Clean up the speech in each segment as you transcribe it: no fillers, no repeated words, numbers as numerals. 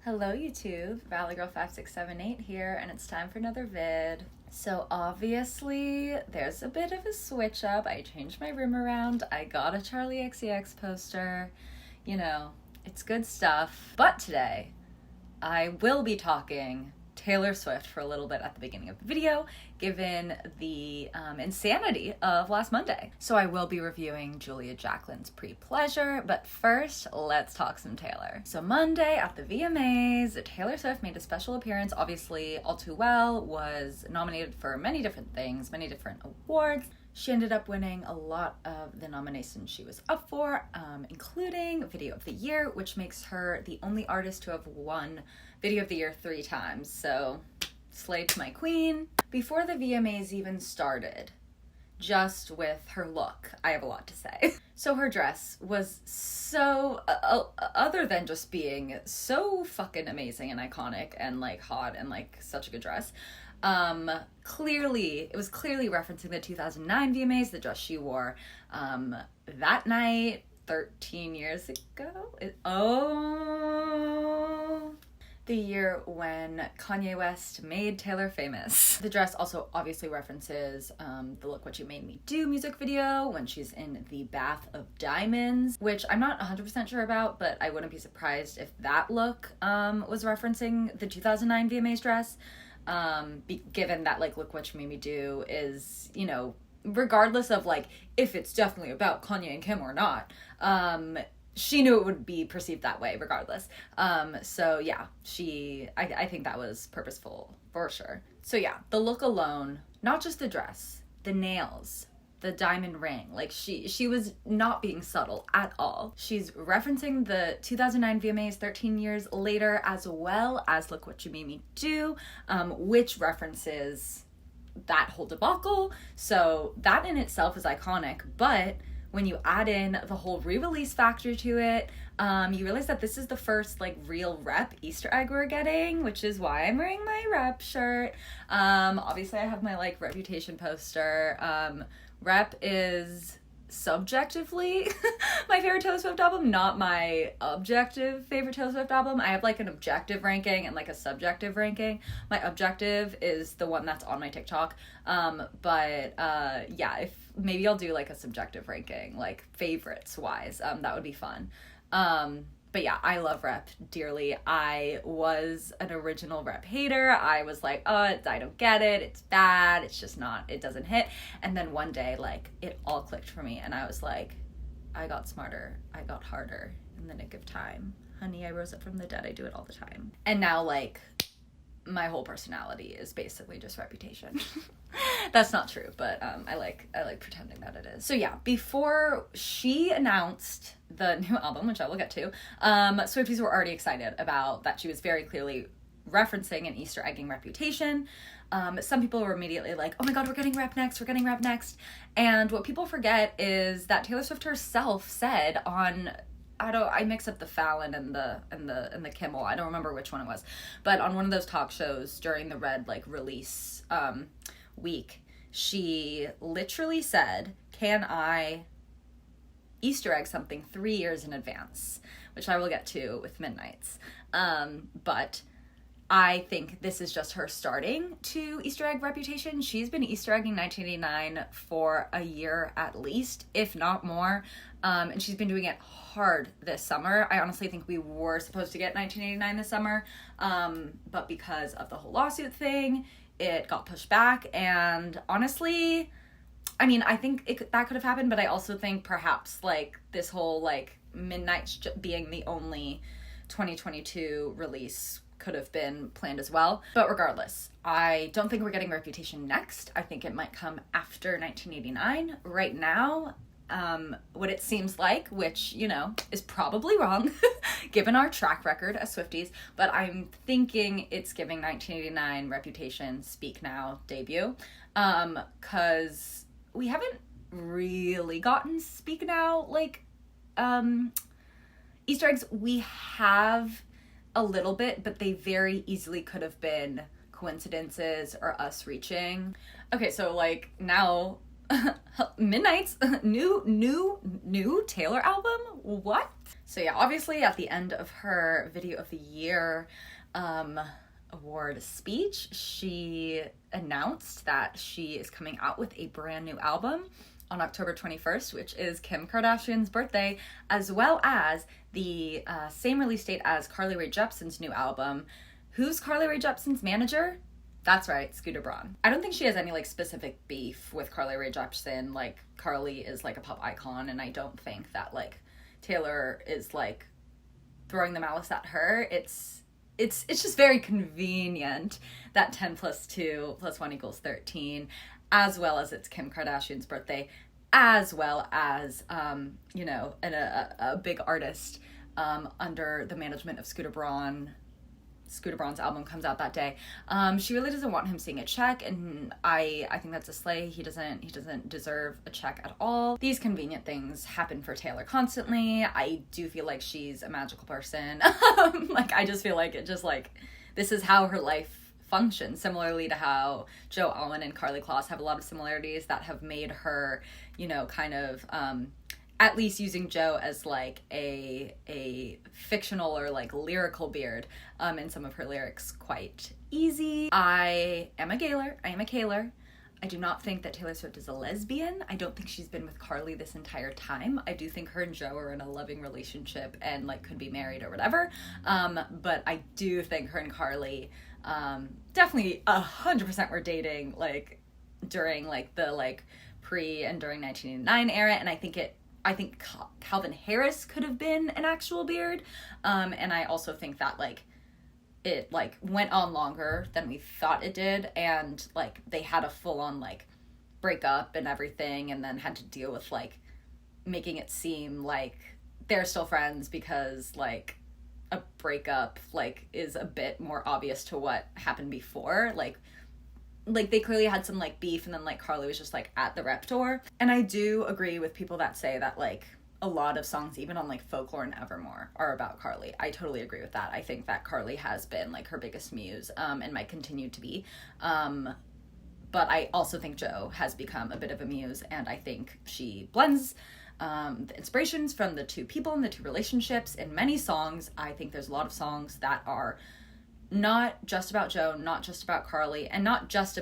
Hello YouTube, ValleyGirl5678 here, and it's time for another vid. So obviously, there's a bit of a switch up. I changed my room around, I got a Charlie XCX poster, you know, it's good stuff. But today, I will be talking Taylor Swift for a little bit at the beginning of the video, given the insanity of last Monday. So I will be reviewing Julia Jacklin's Pre-Pleasure, but first, let's talk some Taylor. So Monday at the VMAs, Taylor Swift made a special appearance. Obviously, All Too Well was nominated for many different things, many different awards. She ended up winning a lot of the nominations she was up for, including Video of the Year, which makes her the only artist to have won Video of the Year 3 times. So, slay to my queen. Before the VMAs even started, just with her look, I have a lot to say. So her dress was so, other than just being so fucking amazing and iconic and like hot and like such a good dress, it was clearly referencing the 2009 VMAs, the dress she wore that night 13 years ago. The year when Kanye West made Taylor famous. The dress also obviously references the Look What You Made Me Do music video when she's in the bath of diamonds, which I'm not 100% sure about, but I wouldn't be surprised if that look was referencing the 2009 VMAs dress. Given that like Look What You Made Me Do is, you know, regardless of like if it's definitely about Kanye and Kim or not, she knew it would be perceived that way regardless. So yeah, I think that was purposeful for sure. So yeah, the look alone, not just the dress, the nails, the diamond ring, like she was not being subtle at all. She's referencing the 2009 VMAs 13 years later, as well as Look What You Made Me Do, which references that whole debacle. So that in itself is iconic, but when you add in the whole re-release factor to it, you realize that this is the first like real rep Easter egg we're getting, which is why I'm wearing my rep shirt. Obviously I have my like Reputation poster. Rep is subjectively my favorite Taylor Swift album, not my objective favorite Taylor Swift album. I have like an objective ranking and like a subjective ranking. My objective is the one that's on my TikTok. Yeah, if maybe I'll do like a subjective ranking, like favorites wise. That would be fun. But yeah, I love Rep dearly. I was an original Rep hater. I was like, I don't get it. It's bad. It's just not, it doesn't hit. And then one day, like, it all clicked for me. And I was like, I got smarter. I got harder in the nick of time. Honey, I rose up from the dead. I do it all the time. And now, like, my whole personality is basically just Reputation. That's not true, but I like pretending that it is. So yeah, before she announced the new album, which I will get to, Swifties were already excited about that. She was very clearly referencing and Easter egging Reputation. Some people were immediately like, oh my god, we're getting Rep next. And what people forget is that Taylor Swift herself said on, I mix up the Fallon and the Kimmel. I don't remember which one it was. But on one of those talk shows during the Red like release week, she literally said, can I Easter egg something 3 years in advance? Which I will get to with Midnights. But I think this is just her starting to Easter egg Reputation. She's been Easter egging 1989 for a year at least, if not more. And she's been doing it hard this summer. I honestly think we were supposed to get 1989 this summer, but because of the whole lawsuit thing, it got pushed back. And honestly, I mean, I think that could have happened, but I also think perhaps like this whole like Midnights being the only 2022 release could have been planned as well. But regardless, I don't think we're getting Reputation next. I think it might come after 1989. Right now, what it seems like, which, you know, is probably wrong given our track record as Swifties, but I'm thinking it's giving 1989 Reputation Speak Now debut, cause we haven't really gotten Speak Now, like, Easter eggs. We have a little bit, but they very easily could have been coincidences or us reaching. Okay, so like now Midnight's new Taylor album? What? So yeah, obviously at the end of her Video of the Year award speech, she announced that she is coming out with a brand new album on October 21st, which is Kim Kardashian's birthday, as well as the same release date as Carly Rae Jepsen's new album. Who's Carly Rae Jepsen's manager? That's right, Scooter Braun. I don't think she has any, like, specific beef with Carly Rae Jepsen. Like, Carly is, like, a pop icon, and I don't think that, like, Taylor is, like, throwing the malice at her. It's just very convenient that 10 plus 2 plus 1 equals 13, as well as it's Kim Kardashian's birthday, as well as, you know, a big artist under the management of Scooter Braun. Scooter Braun's album comes out that day. She really doesn't want him seeing a check, and I think that's a slay. He doesn't deserve a check at all. These convenient things happen for Taylor constantly. I do feel like she's a magical person. Like, I just feel like this is how her life functions, similarly to how Joe Alwyn and Karlie Kloss have a lot of similarities that have made her, you know, kind of at least using Joe as, like, a fictional or, like, lyrical beard in some of her lyrics, quite easy. I am a Gaylor. I do not think that Taylor Swift is a lesbian. I don't think she's been with Carly this entire time. I do think her and Joe are in a loving relationship and, like, could be married or whatever. But I do think her and Carly definitely 100% were dating, like, during, like, the, like, pre and during 1989 era, and I think Calvin Harris could have been an actual beard, and I also think that, like, it, like, went on longer than we thought it did, and, like, they had a full-on, like, breakup and everything, and then had to deal with, like, making it seem like they're still friends because, like, a breakup, like, is a bit more obvious to what happened before, like they clearly had some, like, beef, and then, like, Carly was just, like, at the rep tour. And I do agree with people that say that, like, a lot of songs, even on, like, Folklore and Evermore, are about Carly. I totally agree with that. I think that Carly has been, like, her biggest muse, and might continue to be. But I also think Joe has become a bit of a muse, and I think she blends the inspirations from the two people and the two relationships in many songs. I think there's a lot of songs that are not just about Joe, not just about Carly, and not just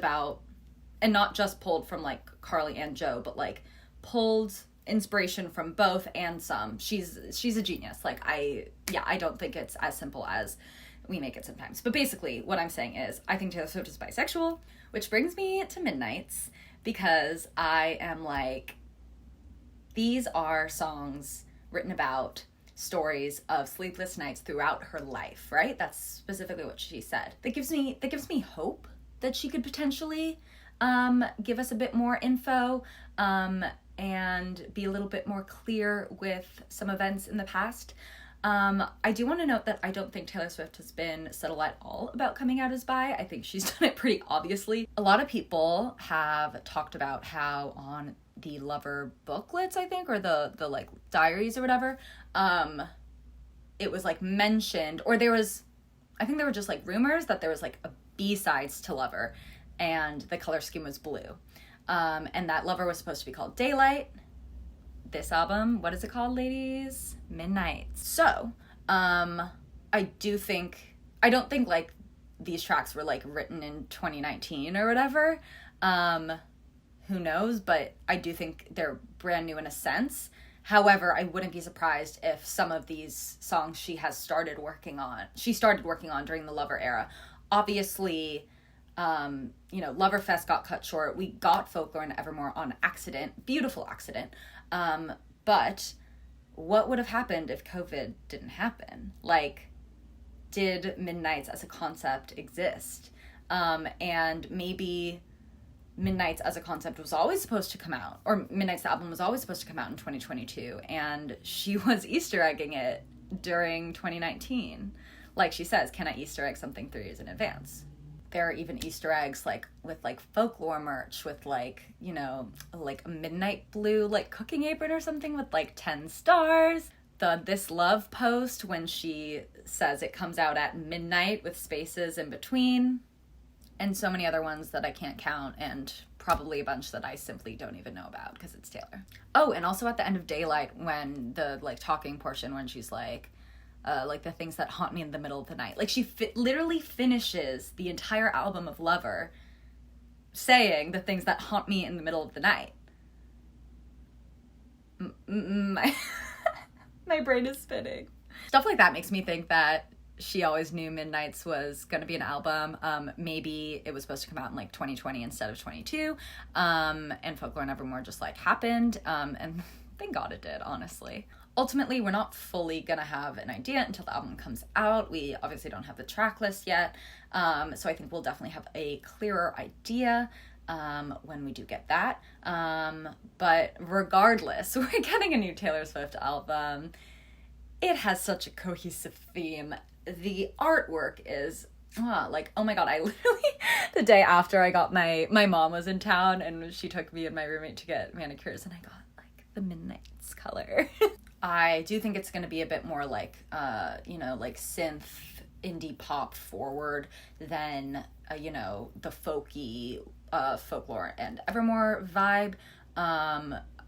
pulled from, like, Carly and Joe, but, like, pulled inspiration from both and some. She's a genius. Like, I don't think it's as simple as we make it sometimes. But basically, what I'm saying is, I think Taylor Swift is bisexual, which brings me to Midnights, because I am like, these are songs written about stories of sleepless nights throughout her life, right? That's specifically what she said. That gives me hope that she could potentially give us a bit more info and be a little bit more clear with some events in the past. I do want to note that I don't think Taylor Swift has been subtle at all about coming out as bi. I think she's done it pretty obviously. A lot of people have talked about how on the Lover booklets, I think, or the like diaries or whatever, it was, like, mentioned, or there were just, like, rumors that there was, like, a B-sides to Lover, and the color scheme was blue, and that Lover was supposed to be called Daylight. This album, what is it called, ladies? Midnights. So, I don't think, like, these tracks were, like, written in 2019 or whatever, who knows, but I do think they're brand new in a sense. However, I wouldn't be surprised if some of these songs she started working on during the Lover era. Obviously, you know, Loverfest got cut short. We got Folklore and Evermore on accident. Beautiful accident. But what would have happened if COVID didn't happen? Like, did Midnights as a concept exist? And maybe Midnights as a concept was always supposed to come out, or Midnights the album was always supposed to come out in 2022, and she was Easter egging it during 2019. Like she says, can I Easter egg something 3 years in advance? There are even Easter eggs, like, with, like, Folklore merch, with, like, you know, like, a midnight blue, like, cooking apron or something with, like, 10 stars. The This Love post, when she says it comes out at midnight with spaces in between. and so many other ones that I can't count, and probably a bunch that I simply don't even know about because it's Taylor. Oh, and also at the end of Daylight, when the like talking portion, when she's like the things that haunt me in the middle of the night. Like she literally finishes the entire album of Lover saying the things that haunt me in the middle of the night. My brain is spinning. Stuff like that makes me think that she always knew Midnights was going to be an album. Maybe it was supposed to come out in like 2020 instead of 22. And Folklore Nevermore just like happened. And thank God it did, honestly. Ultimately, we're not fully going to have an idea until the album comes out. We obviously don't have the track list yet. So I think we'll definitely have a clearer idea when we do get that. But regardless, we're getting a new Taylor Swift album. It has such a cohesive theme. The artwork is like, oh my God, I literally, the day after I got my mom was in town and she took me and my roommate to get manicures, and I got like the Midnights color. I do think it's going to be a bit more like, like synth indie pop forward than, the folky Folklore and Evermore vibe.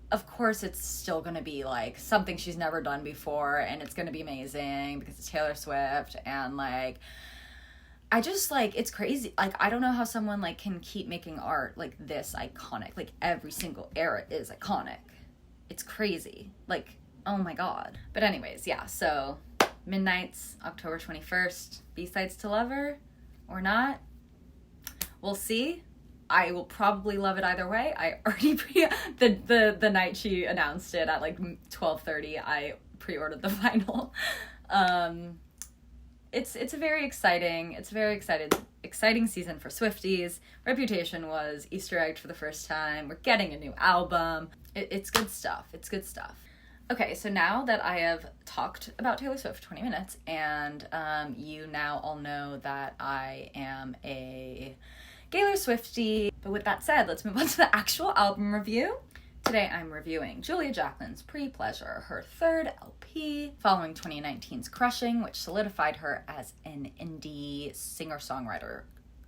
Of course, it's still going to be like something she's never done before, and it's going to be amazing because it's Taylor Swift, and like, I just like, it's crazy. Like, I don't know how someone like can keep making art like this iconic. Like every single era is iconic. It's crazy. Like, oh my God. But anyways, yeah, so Midnights, October 21st, B-sides to Lover or not. We'll see. I will probably love it either way. I already the night she announced it at like 12:30, I pre-ordered the vinyl. It's a very exciting season for Swifties. Reputation was Easter egged for the first time. We're getting a new album. It's good stuff. It's good stuff. Okay, so now that I have talked about Taylor Swift for 20 minutes, and you now all know that I am a Taylor Swiftie. But with that said, let's move on to the actual album review. Today I'm reviewing Julia Jacklin's Pre-Pleasure, her third LP, following 2019's Crushing, which solidified her as an indie singer-songwriter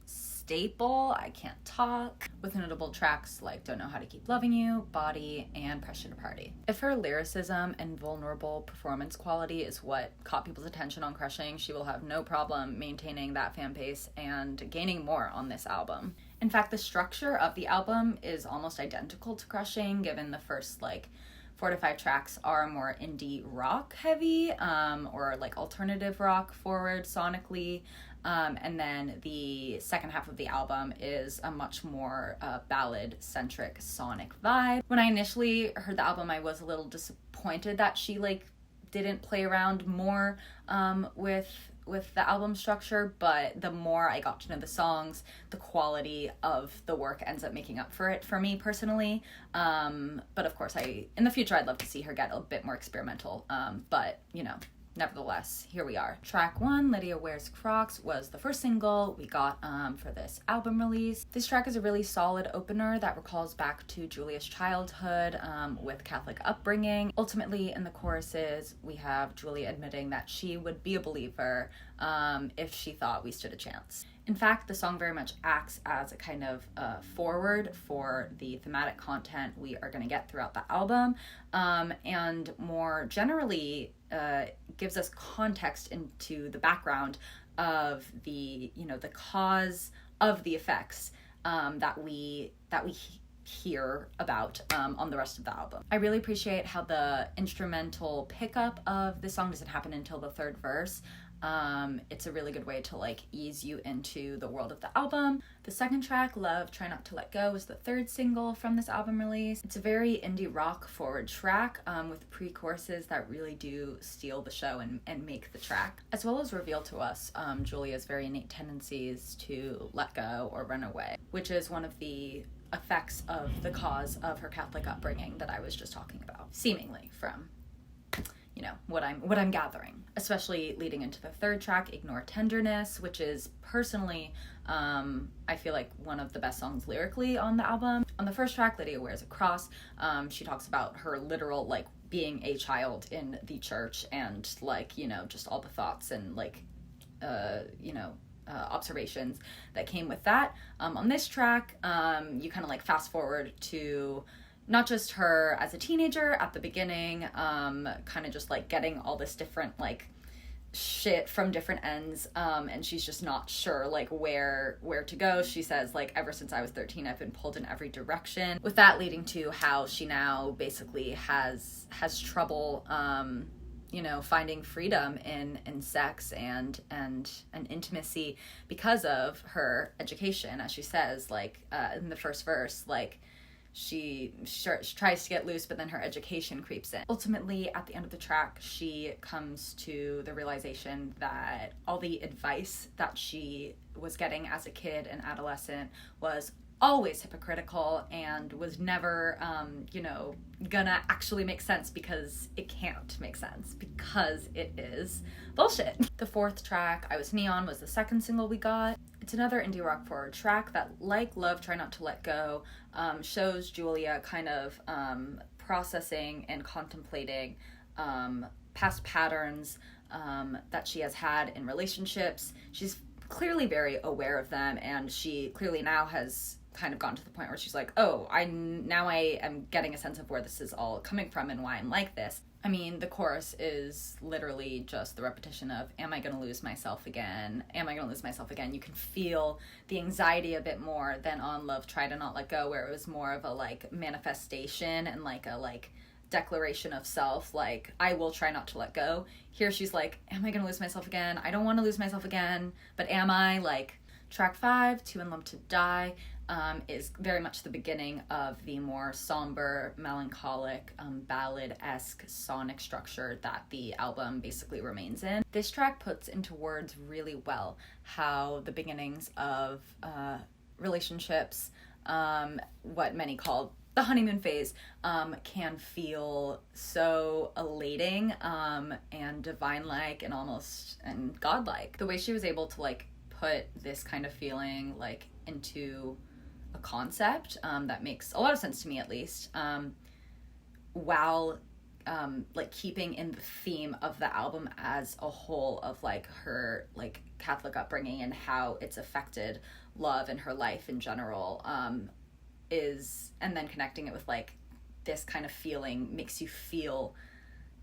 staple. I can't talk. With notable tracks like Don't Know How to Keep Loving You, Body, and Pressure to Party. If her lyricism and vulnerable performance quality is what caught people's attention on Crushing, she will have no problem maintaining that fan base and gaining more on this album. In fact, the structure of the album is almost identical to Crushing, given the first 4 to 5 tracks are more indie rock heavy, or alternative rock forward sonically. And then the second half of the album is a much more ballad-centric sonic vibe. When I initially heard the album, I was a little disappointed that she didn't play around more with the album structure, but the more I got to know the songs, the quality of the work ends up making up for it for me personally. But of course, in the future, I'd love to see her get a bit more experimental. But nevertheless, here we are. Track 1, Lydia Wears Crocs, was the first single we got for this album release. This track is a really solid opener that recalls back to Julia's childhood with Catholic upbringing. Ultimately, in the choruses, we have Julia admitting that she would be a believer if she thought we stood a chance. In fact, the song very much acts as a kind of forward for the thematic content we are going to get throughout the album, and more generally gives us context into the background of the cause of the effects that we hear about on the rest of the album. I really appreciate how the instrumental pickup of the song doesn't happen until the third verse. It's a really good way to ease you into the world of the album. The second track, Love, Try Not to Let Go, is the third single from this album release. It's a very indie rock forward track with pre-choruses that really do steal the show and make the track, as well as reveal to us Julia's very innate tendencies to let go or run away, which is one of the effects of the cause of her Catholic upbringing that I was just talking about, seemingly from what I'm gathering, especially leading into the third track, Ignore Tenderness, which is personally, I feel like one of the best songs lyrically on the album. On the first track, Lydia Wears a Cross, she talks about her literal, being a child in the church and, just all the thoughts and, observations that came with that. On this track, you kind of like fast forward to not just her as a teenager at the beginning, kind of just like getting all this different like shit from different ends, and she's just not sure like where to go. She says like, ever since I was 13 I've been pulled in every direction, with that leading to how she now basically has trouble finding freedom in sex and intimacy because of her education. As she says, like in the first verse, like she tries to get loose, but then her education creeps in. Ultimately, at the end of the track, she comes to the realization that all the advice that she was getting as a kid and adolescent was always hypocritical and was never, gonna actually make sense, because it can't make sense, because it is bullshit. The fourth track, I Was Neon, was the second single we got. It's another indie rock forward track that, like Love, Try Not to Let Go, shows Julia kind of processing and contemplating past patterns that she has had in relationships. She's clearly very aware of them, and she clearly now has kind of gotten to the point where she's like, oh, I am getting a sense of where this is all coming from and why I'm like this. I mean, the chorus is literally just the repetition of, am I going to lose myself again? Am I going to lose myself again? You can feel the anxiety a bit more than on Love, Try to Not Let Go, where it was more of a like manifestation and like a like declaration of self, like, I will try not to let go. Here she's like, am I going to lose myself again? I don't want to lose myself again, but am I? Like, track 5, Too In Love to Die, is very much the beginning of the more somber, melancholic, ballad-esque sonic structure that the album basically remains in. This track puts into words really well how the beginnings of relationships, what many call the honeymoon phase, can feel so elating and divine-like and almost and godlike. The way she was able to like put this kind of feeling like into a concept that makes a lot of sense to me, at least, while like keeping in the theme of the album as a whole of like her like Catholic upbringing and how it's affected love and her life in general, and then connecting it with like this kind of feeling makes you feel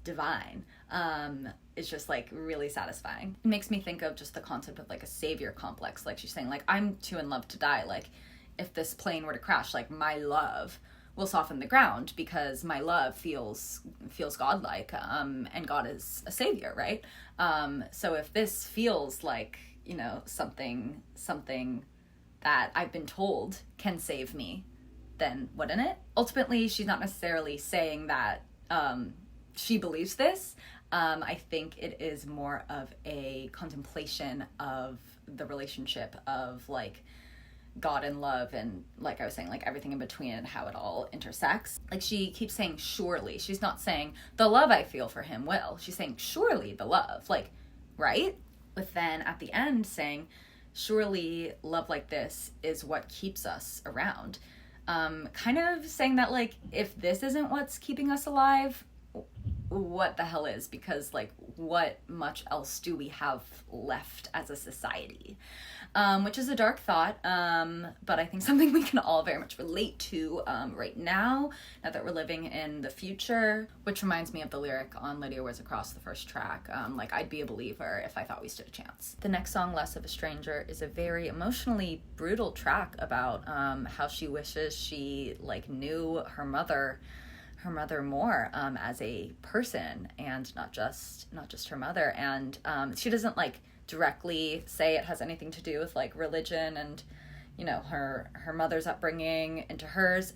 divine, is just like really satisfying. It makes me think of just the concept of like a savior complex. Like she's saying, like, I'm too in love to die. Like, if this plane were to crash, like, my love will soften the ground because my love feels godlike, and God is a savior, right? So if this feels like, something that I've been told can save me, then wouldn't it? Ultimately, she's not necessarily saying that she believes this. I think it is more of a contemplation of the relationship of like God and love, and like I was saying, like everything in between and how it all intersects. Like she keeps saying surely. She's not saying the love I feel for him will. She's saying surely the love, like, right? With then at the end saying surely love like this is what keeps us around. Kind of saying that like if this isn't what's keeping us alive, what the hell is? Because like what much else do we have left as a society? Which is a dark thought, but I think something we can all very much relate to right now that we're living in the future, which reminds me of the lyric on Lydia Wears a Cross, the first track, like, I'd be a believer if I thought we stood a chance. The next song, Less of a Stranger, is a very emotionally brutal track about how she wishes she like knew her mother more as a person and not just her mother, and she doesn't like directly say it has anything to do with like religion and her mother's upbringing into hers,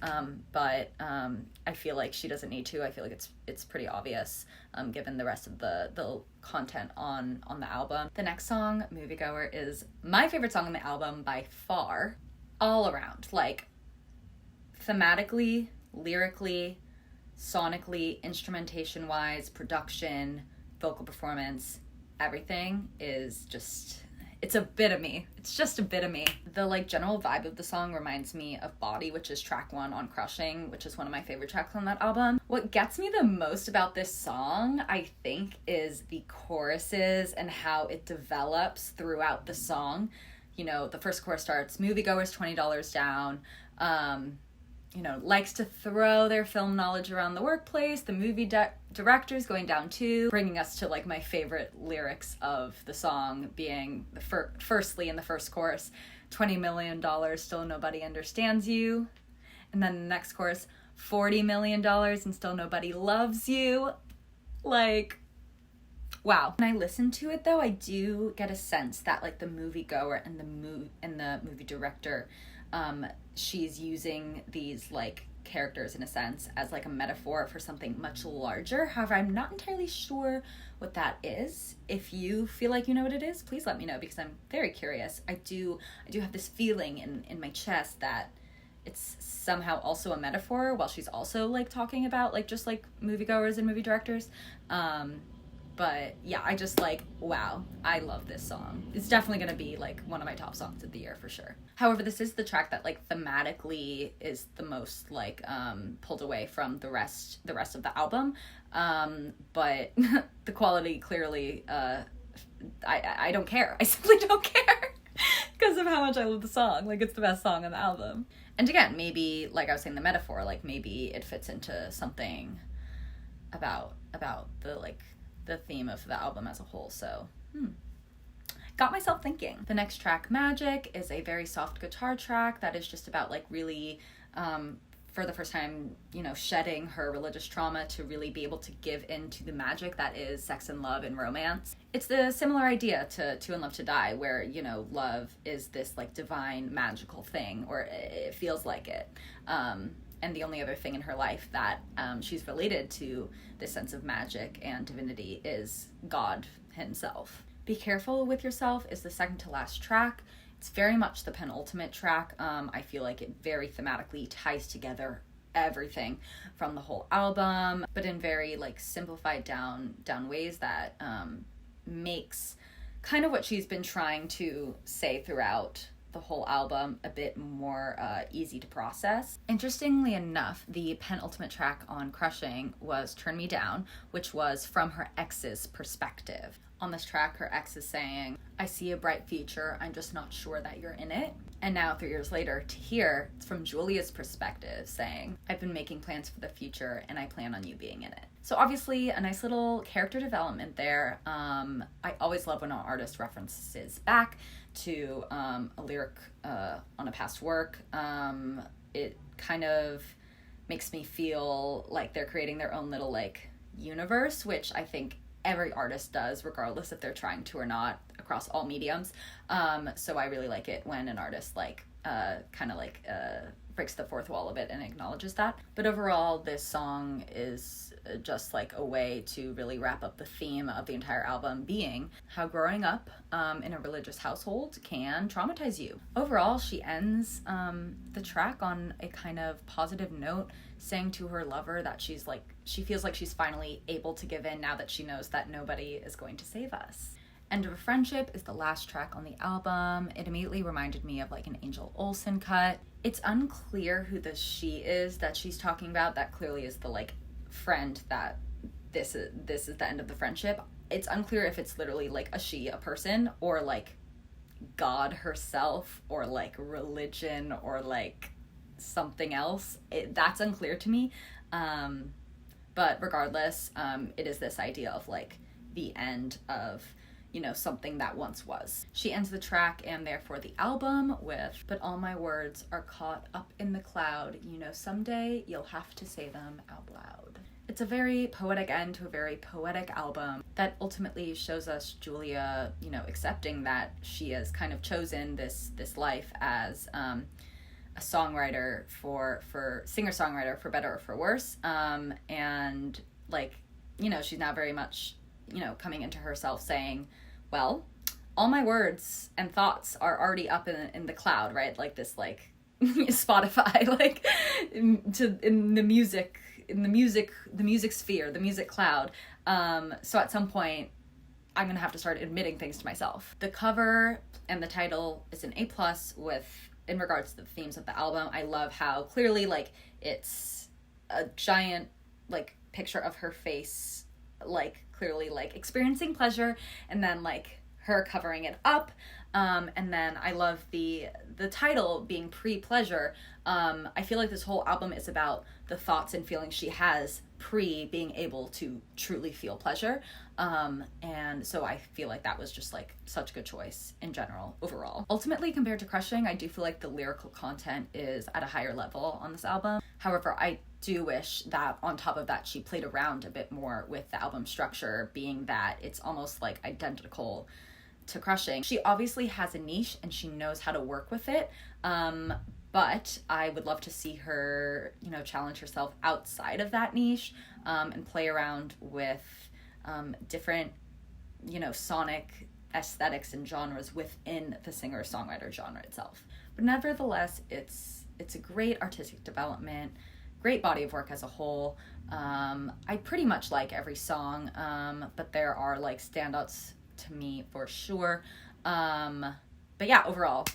but I feel like she doesn't need to. I feel like it's pretty obvious given the rest of the content on the album. The next song, Moviegoer, is my favorite song on the album by far, all around, like thematically, lyrically, sonically, instrumentation wise, production, vocal performance. Everything is just It's a bit of me. It's just a bit of me. The like general vibe of the song reminds me of Body, which is track 1 on Crushing, which is one of my favorite tracks on that album. What gets me the most about this song, I think, is the choruses and how it develops throughout the song. You know, the first chorus starts, moviegoers $20 down, you know, likes to throw their film knowledge around the workplace, the movie director's going down too, bringing us to like my favorite lyrics of the song being, firstly in the first chorus, $20 million, still nobody understands you. And then the next chorus, $40 million and still nobody loves you. Like, wow. When I listen to it though, I do get a sense that like the moviegoer and the movie director, she's using these like characters in a sense as like a metaphor for something much larger. However, I'm not entirely sure what that is. If you feel like you know what it is, please let me know, because I'm very curious. I do have this feeling in my chest that it's somehow also a metaphor, while she's also like talking about like just like moviegoers and movie directors. But yeah, I just like, wow, I love this song. It's definitely gonna be like one of my top songs of the year for sure. However, this is the track that like thematically is the most like pulled away from the rest of the album. But the quality clearly, I don't care. I simply don't care because of how much I love the song. Like, it's the best song on the album. And again, maybe like I was saying, the metaphor, like maybe it fits into something about the like the theme of the album as a whole. So got myself thinking. The next track, Magic, is a very soft guitar track that is just about like really for the first time, you know, shedding her religious trauma to really be able to give into the magic that is sex and love and romance. It's the similar idea to In Love to Die, where, you know, love is this like divine magical thing, or it feels like it. And the only other thing in her life that she's related to this sense of magic and divinity is God himself. Be Careful With Yourself is the second to last track. It's very much the penultimate track. I feel like it very thematically ties together everything from the whole album, but in very like simplified down ways that makes kind of what she's been trying to say throughout the whole album a bit more easy to process. Interestingly enough, the penultimate track on Crushing was Turn Me Down, which was from her ex's perspective. On this track, her ex is saying, I see a bright future, I'm just not sure that you're in it. And now 3 years later, to hear, it's from Julia's perspective saying, I've been making plans for the future and I plan on you being in it. So obviously a nice little character development there. I always love when an artist references back to a lyric on a past work. It kind of makes me feel like they're creating their own little like universe, which I think every artist does, regardless if they're trying to or not, across all mediums. So I really like it when an artist like kind of like breaks the fourth wall a bit and acknowledges that. But overall, this song is just like a way to really wrap up the theme of the entire album, being how growing up in a religious household can traumatize you. Overall, she ends the track on a kind of positive note, saying to her lover that she feels like she's finally able to give in now that she knows that nobody is going to save us. End of a Friendship is the last track on the album. It immediately reminded me of like an Angel Olsen cut. It's unclear who the she is that she's talking about. That clearly is the like friend that this is the end of the friendship. It's unclear if it's literally like a she, a person, or like God herself, or like religion, or like something else. That's unclear to me. But regardless, it is this idea of like the end of, you know, something that once was. She ends the track and therefore the album with, but all my words are caught up in the cloud. You know, someday you'll have to say them out loud. It's a very poetic end to a very poetic album that ultimately shows us Julia, you know, accepting that she has kind of chosen this life as a songwriter for singer-songwriter, for better or for worse. And like, you know, she's now very much, you know, coming into herself saying, well, all my words and thoughts are already up in the cloud, right? Like this, like Spotify, like in the music sphere, the music cloud. So at some point, I'm gonna have to start admitting things to myself. The cover and the title is an A+ in regards to the themes of the album. I love how clearly, like, it's a giant, like, picture of her face, like, clearly, like, experiencing pleasure, and then, like, her covering it up. And then I love the title being pre-pleasure. I feel like this whole album is about the thoughts and feelings she has pre being able to truly feel pleasure. And so I feel like that was just like such a good choice in general overall. Ultimately, compared to Crushing, I do feel like the lyrical content is at a higher level on this album. However, I do wish that on top of that she played around a bit more with the album structure, being that it's almost like identical to Crushing. She obviously has a niche and she knows how to work with it. But I would love to see her, you know, challenge herself outside of that niche, and play around with different, you know, sonic aesthetics and genres within the singer-songwriter genre itself. But nevertheless, it's a great artistic development, great body of work as a whole. I pretty much like every song, but there are like standouts to me for sure. But yeah, overall,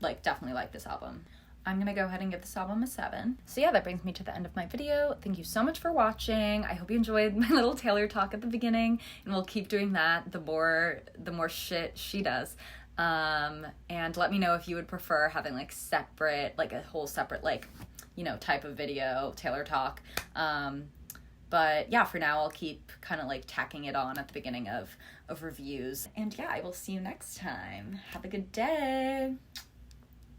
like, definitely like this album. I'm gonna go ahead and give this album a 7. So yeah, that brings me to the end of my video. Thank you so much for watching. I hope you enjoyed my little Taylor talk at the beginning, and we'll keep doing that the more shit she does. And let me know if you would prefer having like separate, like a whole separate, like, you know, type of video, Taylor talk. But yeah, for now I'll keep kind of like tacking it on at the beginning of reviews. And yeah, I will see you next time. Have a good day.